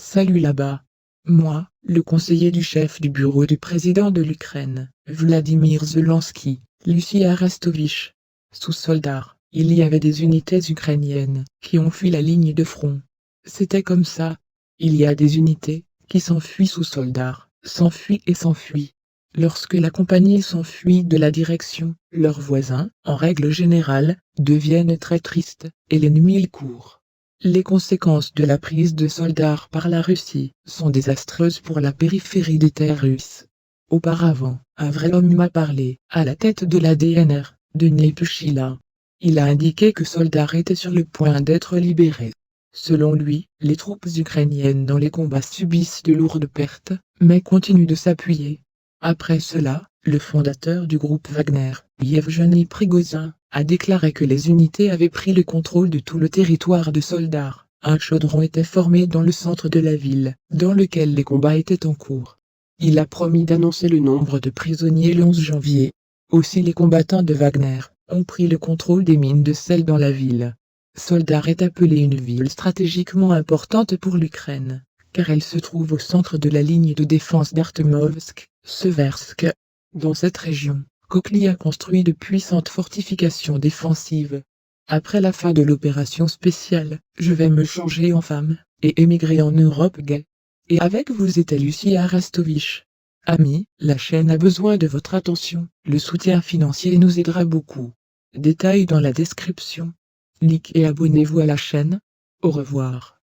Salut là-bas. Moi, le conseiller du chef du bureau du président de l'Ukraine, Vladimir Zelensky, Lucie Arestovitch. Sous Soldar, il y avait des unités ukrainiennes qui ont fui la ligne de front. C'était comme ça. Il y a des unités qui s'enfuient sous Soldar, s'enfuient et s'enfuient. Lorsque la compagnie s'enfuit de la direction, leurs voisins, en règle générale, deviennent très tristes, et l'ennemi y court. Les conséquences de la prise de Soldar par la Russie sont désastreuses pour la périphérie des terres russes. Auparavant, un vrai homme m'a parlé, à la tête de la DNR, de Nepushila. Il a indiqué que Soldar était sur le point d'être libéré. Selon lui, les troupes ukrainiennes dans les combats subissent de lourdes pertes, mais continuent de s'appuyer. Après cela, le fondateur du groupe Wagner, Yevgeny Prigozhin, a déclaré que les unités avaient pris le contrôle de tout le territoire de Soldar. Un chaudron était formé dans le centre de la ville, dans lequel les combats étaient en cours. Il a promis d'annoncer le nombre de prisonniers le 11 janvier. Aussi les combattants de Wagner ont pris le contrôle des mines de sel dans la ville. Soldar est appelée une ville stratégiquement importante pour l'Ukraine, car elle se trouve au centre de la ligne de défense d'Artemovsk, Seversk. Dans cette région, Kokly a construit de puissantes fortifications défensives. Après la fin de l'opération spéciale, je vais me changer en femme, et émigrer en Europe gay. Et avec vous était Lucie Arestovitch. Amis, la chaîne a besoin de votre attention, le soutien financier nous aidera beaucoup. Détails dans la description. Likez et abonnez-vous à la chaîne. Au revoir.